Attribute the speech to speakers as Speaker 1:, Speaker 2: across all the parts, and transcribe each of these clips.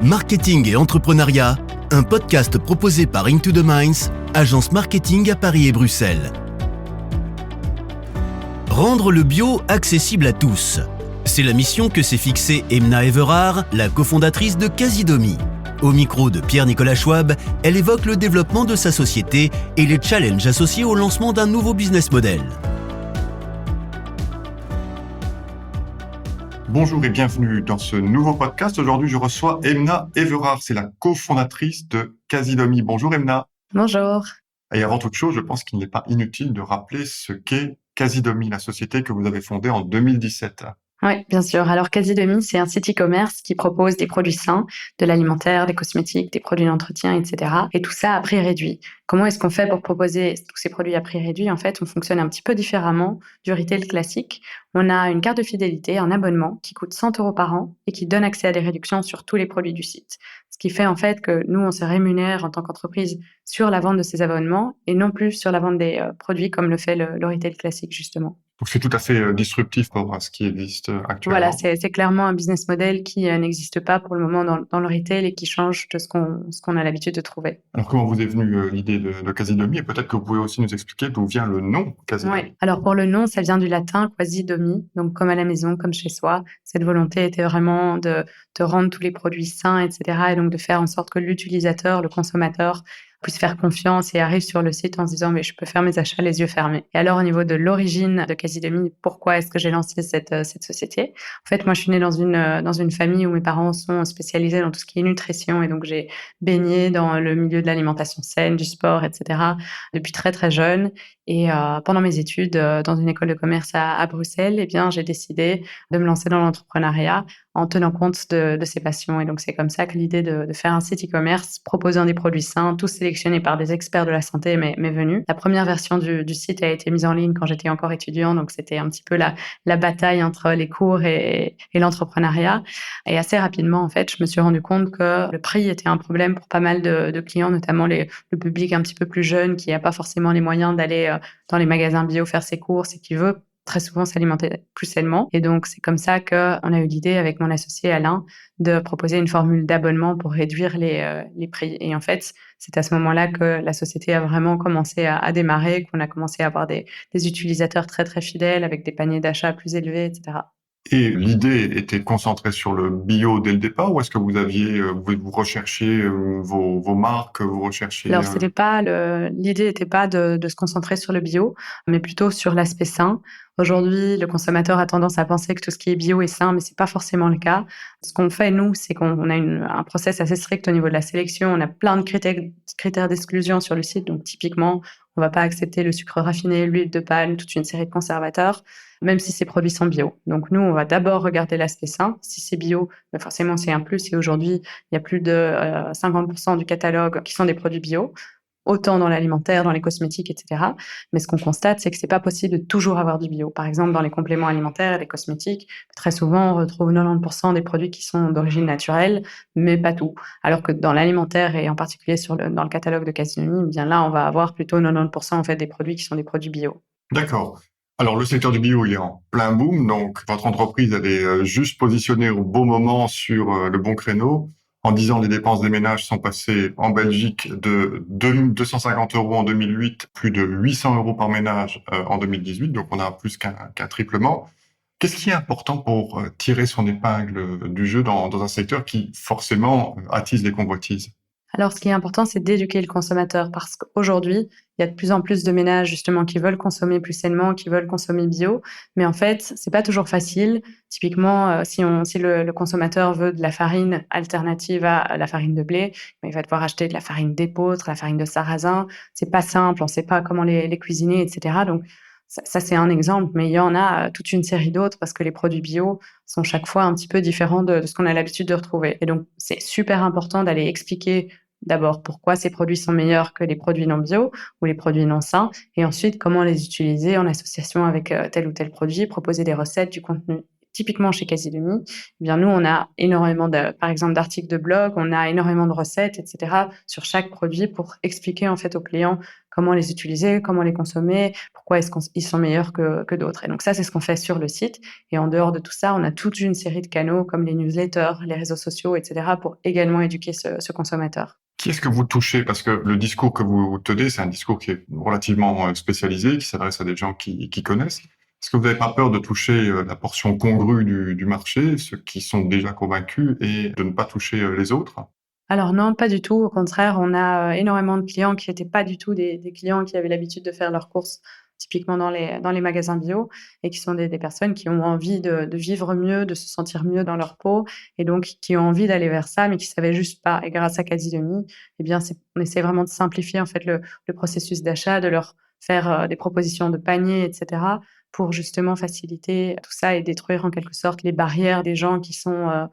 Speaker 1: Marketing et entrepreneuriat, un podcast proposé par Into the Minds, agence marketing à Paris et Bruxelles. Rendre le bio accessible à tous. C'est la mission que s'est fixée Emna Everard, la cofondatrice de Casidomi. Au micro de Pierre-Nicolas Schwab, elle évoque le développement de sa société et les challenges associés au lancement d'un nouveau business model.
Speaker 2: Bonjour et bienvenue dans ce nouveau podcast. Aujourd'hui, je reçois Emna Everard. C'est la cofondatrice de Casidomi. Bonjour Emna.
Speaker 3: Bonjour.
Speaker 2: Et avant toute chose, je pense qu'il n'est pas inutile de rappeler ce qu'est Casidomi, la société que vous avez fondée en 2017.
Speaker 3: Oui, bien sûr. Alors, Casidomi, c'est un site e-commerce qui propose des produits sains, de l'alimentaire, des cosmétiques, des produits d'entretien, etc. Et tout ça à prix réduit. Comment est-ce qu'on fait pour proposer tous ces produits à prix réduit? En fait, on fonctionne un petit peu différemment du retail classique. On a une carte de fidélité, un abonnement qui coûte 100 € par an et qui donne accès à des réductions sur tous les produits du site. Ce qui fait en fait que nous, on se rémunère en tant qu'entreprise sur la vente de ces abonnements et non plus sur la vente des produits comme le fait le retail classique, justement.
Speaker 2: Donc c'est tout à fait disruptif pour ce qui existe actuellement.
Speaker 3: Voilà, c'est clairement un business model qui n'existe pas pour le moment dans le retail et qui change de ce qu'on a l'habitude de trouver.
Speaker 2: Alors comment vous est venue l'idée de Casidomi, et peut-être que vous pouvez aussi nous expliquer d'où vient le nom Casidomi.
Speaker 3: Oui, alors pour le nom, ça vient du latin quasi-domi, donc comme à la maison, comme chez soi. Cette volonté était vraiment de rendre tous les produits sains, etc. et donc de faire en sorte que l'utilisateur, le consommateur, puisse faire confiance et arrive sur le site en se disant « mais je peux faire mes achats les yeux fermés ». Et alors au niveau de l'origine de Casidomi, pourquoi est-ce que j'ai lancé cette société? En fait, moi je suis née dans une famille où mes parents sont spécialisés dans tout ce qui est nutrition et donc j'ai baigné dans le milieu de l'alimentation saine, du sport, etc. depuis très très jeune. Et pendant mes études dans une école de commerce à Bruxelles, eh bien, j'ai décidé de me lancer dans l'entrepreneuriat en tenant compte de ces passions. Et donc, c'est comme ça que l'idée de faire un site e-commerce proposant des produits sains, tous sélectionnés par des experts de la santé, m'est venue. La première version du site a été mise en ligne quand j'étais encore étudiant, donc c'était un petit peu la bataille entre les cours et l'entrepreneuriat. Et assez rapidement, en fait, je me suis rendu compte que le prix était un problème pour pas mal de clients, notamment le public un petit peu plus jeune qui n'a pas forcément les moyens d'aller dans les magasins bio faire ses courses et qui veut très souvent s'alimenter plus sainement. Et donc, c'est comme ça qu'on a eu l'idée avec mon associé Alain de proposer une formule d'abonnement pour réduire les prix. Et en fait, c'est à ce moment-là que la société a vraiment commencé à démarrer, qu'on a commencé à avoir des utilisateurs très, très fidèles avec des paniers d'achat plus élevés, etc.
Speaker 2: Et l'idée était concentrée sur le bio dès le départ, ou est-ce que vous recherchiez vos marques, vous recherchiez...
Speaker 3: Alors, l'idée n'était pas de se concentrer sur le bio, mais plutôt sur l'aspect sain. Aujourd'hui, le consommateur a tendance à penser que tout ce qui est bio est sain, mais c'est pas forcément le cas. Ce qu'on fait, nous, c'est qu'on a un process assez strict au niveau de la sélection. On a plein de critères d'exclusion sur le site. Donc, typiquement, on va pas accepter le sucre raffiné, l'huile de palme, toute une série de conservateurs, même si ces produits sont bio. Donc, nous, on va d'abord regarder l'aspect sain. Si c'est bio, ben forcément, c'est un plus. Et aujourd'hui, il y a plus de 50% du catalogue qui sont des produits bio, autant dans l'alimentaire, dans les cosmétiques, etc. Mais ce qu'on constate, c'est que c'est pas possible de toujours avoir du bio. Par exemple, dans les compléments alimentaires et les cosmétiques, très souvent, on retrouve 90% des produits qui sont d'origine naturelle, mais pas tout. Alors que dans l'alimentaire et en particulier dans le catalogue de Casidomi, bien là, on va avoir plutôt 90% en fait des produits qui sont des produits bio.
Speaker 2: D'accord. Alors, le secteur du bio, il est en plein boom, donc votre entreprise, elle est juste positionnée au bon moment sur le bon créneau. En 10 ans, les dépenses des ménages sont passées en Belgique de 250 € en 2008, plus de 800 € par ménage en 2018, donc on a plus qu'un triplement. Qu'est-ce qui est important pour tirer son épingle du jeu dans un secteur qui, forcément, attise les convoitises?
Speaker 3: Alors, ce qui est important, c'est d'éduquer le consommateur parce qu'aujourd'hui, il y a de plus en plus de ménages justement qui veulent consommer plus sainement, qui veulent consommer bio, mais en fait, c'est pas toujours facile. Typiquement, si le consommateur veut de la farine alternative à la farine de blé, il va devoir acheter de la farine d'épeautre, la farine de sarrasin. C'est pas simple, on sait pas comment les cuisiner, etc. Donc, ça, c'est un exemple, mais il y en a toute une série d'autres parce que les produits bio sont chaque fois un petit peu différents de ce qu'on a l'habitude de retrouver. Et donc, c'est super important d'aller expliquer d'abord pourquoi ces produits sont meilleurs que les produits non bio ou les produits non sains, et ensuite comment les utiliser en association avec tel ou tel produit, proposer des recettes, du contenu, typiquement chez Casidomi, eh bien nous, on a énormément par exemple, d'articles de blog, on a énormément de recettes, etc., sur chaque produit pour expliquer en fait aux clients comment les utiliser, comment les consommer, pourquoi ils sont meilleurs que d'autres. Et donc ça, c'est ce qu'on fait sur le site. Et en dehors de tout ça, on a toute une série de canaux comme les newsletters, les réseaux sociaux, etc., pour également éduquer ce consommateur.
Speaker 2: Qui est-ce que vous touchez? Parce que le discours que vous tenez, c'est un discours qui est relativement spécialisé, qui s'adresse à des gens qui connaissent. Est-ce que vous n'avez pas peur de toucher la portion congrue du marché, ceux qui sont déjà convaincus, et de ne pas toucher les autres?
Speaker 3: Alors non, pas du tout. Au contraire, on a énormément de clients qui n'étaient pas du tout des clients qui avaient l'habitude de faire leurs courses typiquement dans les magasins bio et qui sont des personnes qui ont envie de vivre mieux, de se sentir mieux dans leur peau et donc qui ont envie d'aller vers ça, mais qui ne savaient juste pas. Et grâce à Casidomi, eh bien, on essaie vraiment de simplifier en fait le processus d'achat, de leur faire des propositions de panier, etc., pour justement faciliter tout ça et détruire en quelque sorte les barrières des gens qui font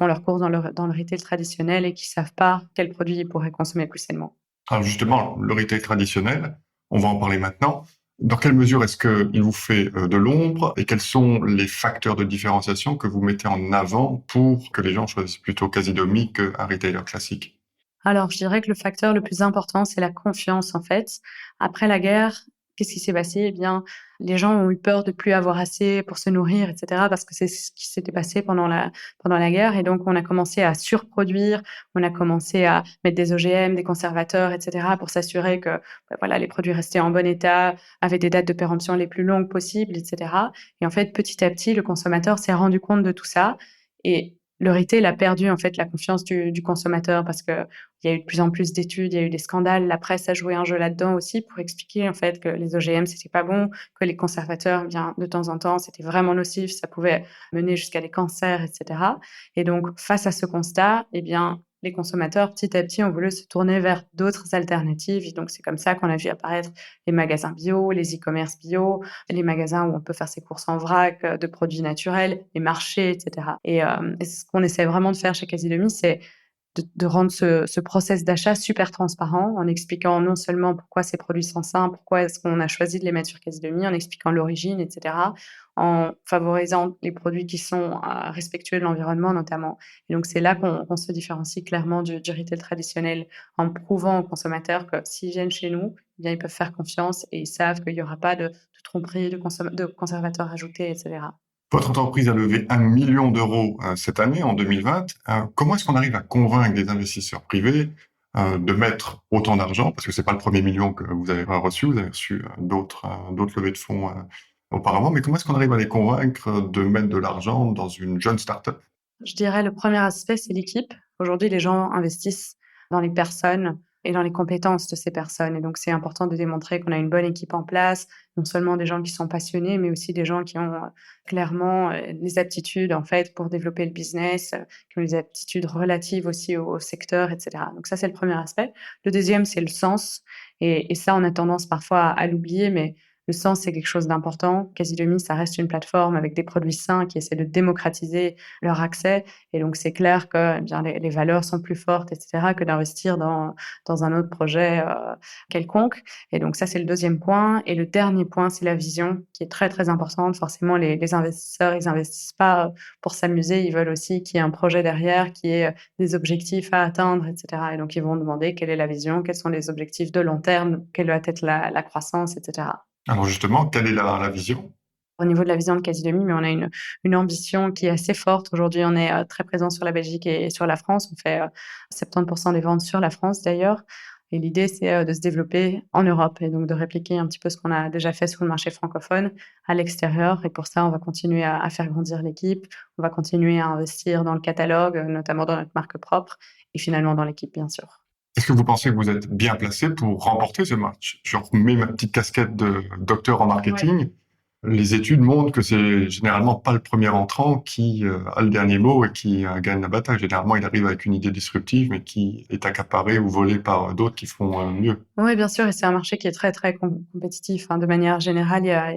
Speaker 3: leurs courses dans le retail traditionnel et qui savent pas quels produits ils pourraient consommer plus sainement.
Speaker 2: Alors justement, le retail traditionnel, on va en parler maintenant. Dans quelle mesure est-ce qu'il vous fait de l'ombre et quels sont les facteurs de différenciation que vous mettez en avant pour que les gens choisissent plutôt Casidomi qu'un retailer classique?
Speaker 3: Alors, je dirais que le facteur le plus important, c'est la confiance, en fait. Après la guerre, qu'est-ce qui s'est passé? Eh bien, les gens ont eu peur de plus avoir assez pour se nourrir, et cetera, parce que c'est ce qui s'était passé pendant la guerre et donc on a commencé à surproduire, on a commencé à mettre des OGM, des conservateurs, et cetera, pour s'assurer que, voilà, les produits restaient en bon état, avaient des dates de péremption les plus longues possibles, et cetera. Et en fait, petit à petit, le consommateur s'est rendu compte de tout ça et le retail a perdu, en fait, la confiance du consommateur parce qu'il y a eu de plus en plus d'études, il y a eu des scandales. La presse a joué un jeu là-dedans aussi pour expliquer, en fait, que les OGM, c'était pas bon, que les conservateurs, bien, de temps en temps, c'était vraiment nocif, ça pouvait mener jusqu'à des cancers, et cetera. Et donc, face à ce constat, eh bien, les consommateurs, petit à petit, ont voulu se tourner vers d'autres alternatives. Et donc, c'est comme ça qu'on a vu apparaître les magasins bio, les e-commerce bio, les magasins où on peut faire ses courses en vrac de produits naturels, les marchés, et cetera. Et ce qu'on essaie vraiment de faire chez Casidomi, c'est de rendre ce process d'achat super transparent en expliquant non seulement pourquoi ces produits sont sains, pourquoi est-ce qu'on a choisi de les mettre sur Casidomi, en expliquant l'origine, et cetera, en favorisant les produits qui sont respectueux de l'environnement notamment. Et donc c'est là qu'on se différencie clairement du retail traditionnel en prouvant aux consommateurs que s'ils viennent chez nous, eh bien ils peuvent faire confiance et ils savent qu'il n'y aura pas de tromperie, de conservateurs ajoutés, et cetera.
Speaker 2: Votre entreprise a levé 1 million d'euros cette année, en 2020. Comment est-ce qu'on arrive à convaincre des investisseurs privés de mettre autant d'argent? Parce que c'est pas le premier million que vous avez reçu, vous avez reçu d'autres levées de fonds auparavant. Mais comment est-ce qu'on arrive à les convaincre de mettre de l'argent dans une jeune start-up?
Speaker 3: Je dirais le premier aspect, c'est l'équipe. Aujourd'hui, les gens investissent dans les personnes et dans les compétences de ces personnes. Et donc, c'est important de démontrer qu'on a une bonne équipe en place, non seulement des gens qui sont passionnés, mais aussi des gens qui ont clairement les aptitudes, en fait, pour développer le business, qui ont les aptitudes relatives aussi au secteur, etc. Donc ça, c'est le premier aspect. Le deuxième, c'est le sens. Et ça, on a tendance parfois à l'oublier, mais le sens, c'est quelque chose d'important. Casidomi, ça reste une plateforme avec des produits sains qui essaient de démocratiser leur accès. Et donc, c'est clair que eh bien, les valeurs sont plus fortes, etc., que d'investir dans un autre projet quelconque. Et donc, ça, c'est le deuxième point. Et le dernier point, c'est la vision qui est très, très importante. Forcément, les investisseurs, ils investissent pas pour s'amuser. Ils veulent aussi qu'il y ait un projet derrière, qu'il y ait des objectifs à atteindre, etc. Et donc, ils vont demander quelle est la vision, quels sont les objectifs de long terme, quelle doit être la croissance, etc.
Speaker 2: Alors justement, quelle est la vision?
Speaker 3: Au niveau de la vision de Casidomi, mais on a une ambition qui est assez forte. Aujourd'hui, on est très présent sur la Belgique et sur la France. On fait 70% des ventes sur la France d'ailleurs. Et l'idée, c'est de se développer en Europe et donc de répliquer un petit peu ce qu'on a déjà fait sur le marché francophone à l'extérieur. Et pour ça, on va continuer à faire grandir l'équipe. On va continuer à investir dans le catalogue, notamment dans notre marque propre et finalement dans l'équipe, bien sûr.
Speaker 2: Est-ce que vous pensez que vous êtes bien placé pour remporter ce match? Je remets ma petite casquette de docteur en marketing. Ouais. Les études montrent que c'est généralement pas le premier entrant qui a le dernier mot et qui gagne la bataille. Généralement, il arrive avec une idée disruptive, mais qui est accaparée ou volée par d'autres qui font mieux.
Speaker 3: Oui, bien sûr, et c'est un marché qui est très, très compétitif. Hein. De manière générale, il y a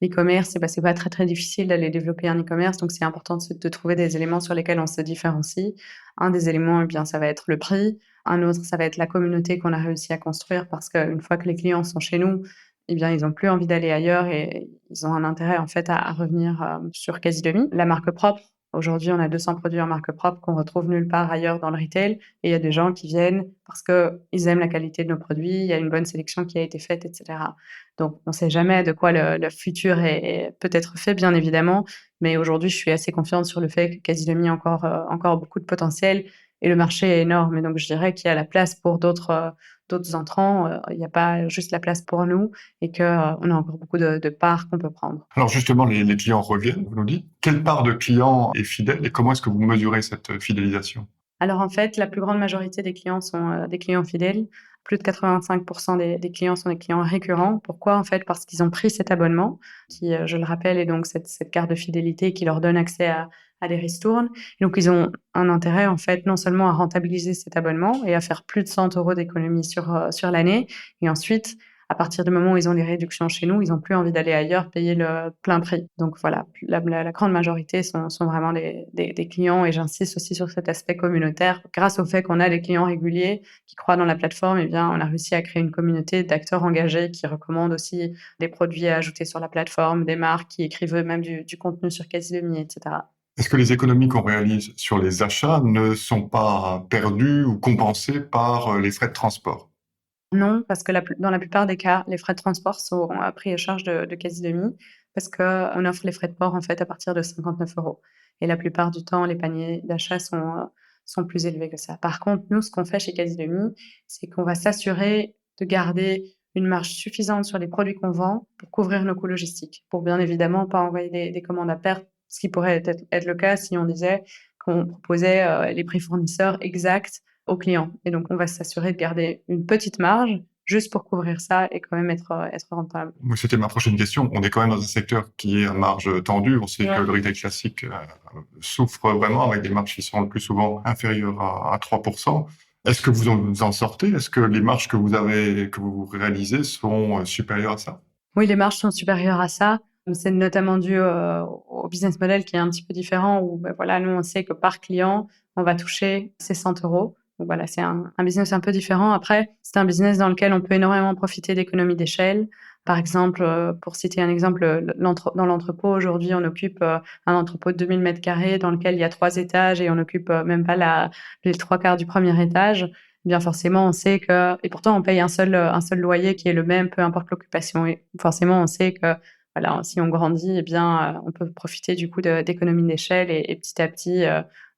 Speaker 3: l'e-commerce, c'est pas très, très difficile d'aller développer un e-commerce, donc c'est important de trouver des éléments sur lesquels on se différencie. Un des éléments, eh bien, ça va être le prix. Un autre, ça va être la communauté qu'on a réussi à construire parce qu'une fois que les clients sont chez nous, eh bien, ils ont plus envie d'aller ailleurs et ils ont un intérêt, en fait, à revenir, sur Casidomi. La marque propre, aujourd'hui, on a 200 produits en marque propre qu'on retrouve nulle part ailleurs dans le retail et il y a des gens qui viennent parce qu'ils aiment la qualité de nos produits, il y a une bonne sélection qui a été faite et cetera. Donc on ne sait jamais de quoi le futur est peut-être fait, bien évidemment, mais aujourd'hui, je suis assez confiante sur le fait que Casidomi a encore beaucoup de potentiel et le marché est énorme et donc je dirais qu'il y a la place pour d'autres entrants, il n'y a pas juste la place pour nous et qu'on a encore beaucoup de parts qu'on peut prendre.
Speaker 2: Alors justement, les clients reviennent, vous nous dites. Quelle part de clients est fidèle et comment est-ce que vous mesurez cette fidélisation?
Speaker 3: Alors en fait, la plus grande majorité des clients sont, des clients fidèles. Plus de 85 des clients sont des clients récurrents. Pourquoi? En fait, parce qu'ils ont pris cet abonnement qui, je le rappelle, est donc cette carte de fidélité qui leur donne accès à des ristournes. Donc ils ont un intérêt, en fait, non seulement à rentabiliser cet abonnement et à faire plus de 100 € d'économie sur l'année et ensuite, à partir du moment où ils ont les réductions chez nous, ils ont plus envie d'aller ailleurs payer le plein prix. Donc voilà, la grande majorité sont vraiment des clients et j'insiste aussi sur cet aspect communautaire. Grâce au fait qu'on a des clients réguliers qui croient dans la plateforme, eh bien, on a réussi à créer une communauté d'acteurs engagés qui recommandent aussi des produits à ajouter sur la plateforme, des marques qui écrivent eux-mêmes du contenu sur Casidomi, et cetera.
Speaker 2: Est-ce que les économies qu'on réalise sur les achats ne sont pas perdues ou compensées par les frais de transport?
Speaker 3: Non, parce que dans la plupart des cas, les frais de transport sont pris à charge de Casidomi parce qu'on offre les frais de port, en fait, à partir de 59 € et la plupart du temps, les paniers d'achat sont plus élevés que ça. Par contre, nous, ce qu'on fait chez Casidomi, c'est qu'on va s'assurer de garder une marge suffisante sur les produits qu'on vend pour couvrir nos coûts logistiques, pour bien évidemment pas envoyer des commandes à perte, ce qui pourrait être le cas si on disait qu'on proposait, les prix fournisseurs exacts aux clients. Et donc, on va s'assurer de garder une petite marge juste pour couvrir ça et quand même être rentable.
Speaker 2: Moi, c'était ma prochaine question. On est quand même dans un secteur qui est à marge tendue. On sait
Speaker 3: Ouais.
Speaker 2: que le retail classique souffre vraiment avec des marges qui sont le plus souvent inférieures à 3%. Est-ce que vous en sortez? Est-ce que les marges que vous réalisez sont supérieures à ça?
Speaker 3: Oui, les marges sont supérieures à ça. C'est notamment dû, au business model qui est un petit peu différent où, bah, voilà, nous, on sait que par client, on va toucher ces 100 €. Donc voilà, c'est un business un peu différent. Après, c'est un business dans lequel on peut énormément profiter d'économies d'échelle. Par exemple, pour citer un exemple, dans l'entrepôt, aujourd'hui, on occupe, un entrepôt de 2000 m² dans lequel il y a 3 étages et on occupe, même pas les 3/4 du premier étage. Eh bien forcément, on sait que et pourtant on paye un seul loyer qui est le même, peu importe l'occupation et forcément, on sait que, voilà, si on grandit, eh bien, on peut profiter du coup d'économies d'échelle et petit à petit,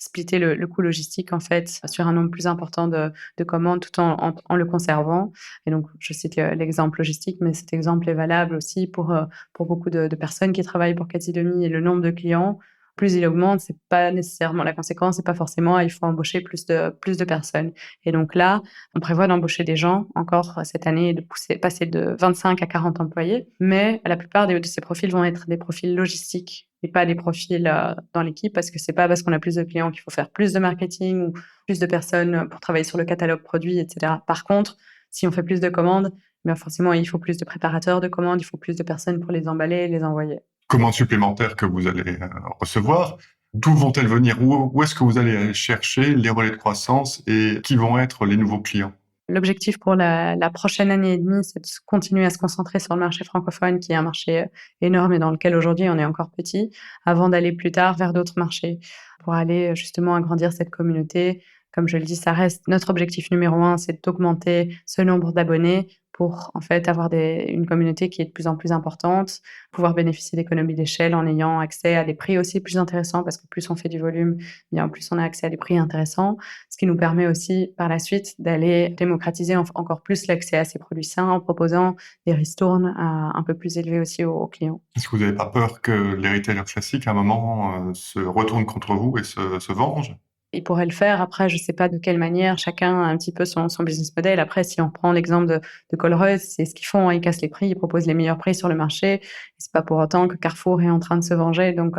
Speaker 3: splitter le coût logistique, en fait, sur un nombre plus important de commandes tout en le conservant et donc je cite l'exemple logistique, mais cet exemple est valable aussi pour beaucoup de personnes qui travaillent pour Casidomi et le nombre de clients, plus il augmente, c'est pas nécessairement la conséquence, c'est pas forcément: «Ah, il faut embaucher plus de personnes» et donc là, on prévoit d'embaucher des gens encore cette année et de passer de 25 à 40 employés, mais la plupart de ces profils vont être des profils logistiques et pas des profils, dans l'équipe parce que c'est pas parce qu'on a plus de clients qu'il faut faire plus de marketing ou plus de personnes pour travailler sur le catalogue produit et cetera. Par contre, si on fait plus de commandes, bien forcément, il faut plus de préparateurs de commandes, il faut plus de personnes pour les emballer et les envoyer.
Speaker 2: Commandes supplémentaires que vous allez recevoir, d'où vont-elles venir? Où est-ce que vous allez aller chercher les relais de croissance et qui vont être les nouveaux clients?
Speaker 3: L'objectif pour la prochaine année et demie, c'est de continuer à se concentrer sur le marché francophone, qui est un marché énorme et dans lequel aujourd'hui on est encore petit, avant d'aller plus tard vers d'autres marchés, pour aller justement agrandir cette communauté. Comme je le dis, ça reste notre objectif numéro 1, c'est d'augmenter ce nombre d'abonnés pour en fait avoir une communauté qui est de plus en plus importante, pouvoir bénéficier d'économies d'échelle en ayant accès à des prix aussi plus intéressants parce que plus on fait du volume, bien plus on a accès à des prix intéressants. Ce qui nous permet aussi par la suite d'aller démocratiser encore plus l'accès à ces produits sains en proposant des ristournes un peu plus élevés aussi aux clients.
Speaker 2: Est-ce que vous n'avez pas peur que les retailers classiques, à un moment, se retournent contre vous et se vengent?
Speaker 3: Ils pourraient le faire. Après, je sais pas de quelle manière. Chacun a un petit peu son business model. Après, si on prend l'exemple de Colruyt, c'est ce qu'ils font, hein, ils cassent les prix, ils proposent les meilleurs prix sur le marché. Et c'est pas pour autant que Carrefour est en train de se venger. Donc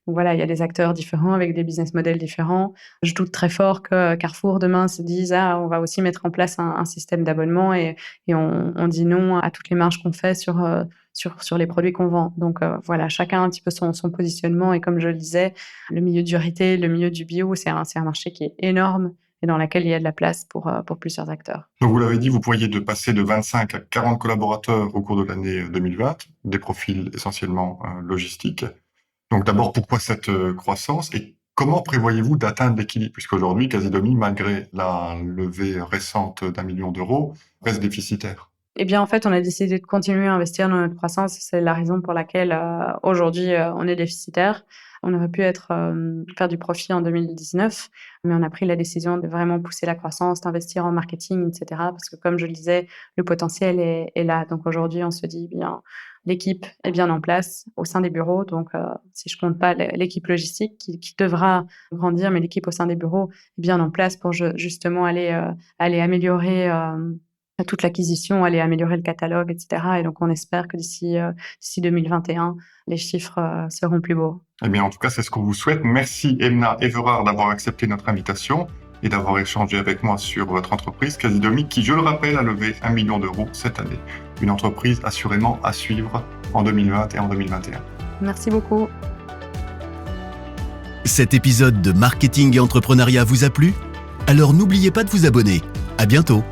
Speaker 3: voilà, il y a des acteurs différents avec des business models différents. Je doute très fort que Carrefour demain se dise: «Ah, on va aussi mettre en place un système d'abonnement et on dit non à toutes les marges qu'on fait sur les produits qu'on vend». Donc voilà, chacun a un petit peu son positionnement et comme je le disais, le milieu du retail, le milieu du bio, c'est un marché qui est énorme et dans laquelle il y a de la place pour plusieurs acteurs.
Speaker 2: Donc vous l'avez dit, vous pourriez passer de 25 à 40 collaborateurs au cours de l'année 2020, des profils essentiellement logistiques. Donc d'abord, pourquoi cette croissance et comment prévoyez-vous d'atteindre l'équilibre? Puisqu'aujourd'hui, Casidomi, malgré la levée récente d'1 million d'euros, reste déficitaire.
Speaker 3: Eh bien, en fait, on a décidé de continuer à investir dans notre croissance. C'est la raison pour laquelle aujourd'hui, on est déficitaire. On aurait pu faire du profit en 2019, mais on a pris la décision de vraiment pousser la croissance, d'investir en marketing, etc. Parce que comme je le disais, le potentiel est là. Donc aujourd'hui, on se dit, bien, l'équipe est bien en place au sein des bureaux. Donc, si je compte pas l'équipe logistique qui devra grandir, mais l'équipe au sein des bureaux est bien en place pour justement aller améliorer toute l'acquisition, aller améliorer le catalogue, etc. Et donc, on espère que d'ici 2021, les chiffres seront plus beaux.
Speaker 2: Eh bien, en tout cas, c'est ce qu'on vous souhaite. Merci, Emna Everard, d'avoir accepté notre invitation et d'avoir échangé avec moi sur votre entreprise Casidomi, qui, je le rappelle, a levé 1 million d'euros cette année. Une entreprise assurément à suivre en 2020 et en 2021.
Speaker 3: Merci beaucoup.
Speaker 1: Cet épisode de Marketing et Entrepreneuriat vous a plu ? Alors n'oubliez pas de vous abonner. À bientôt.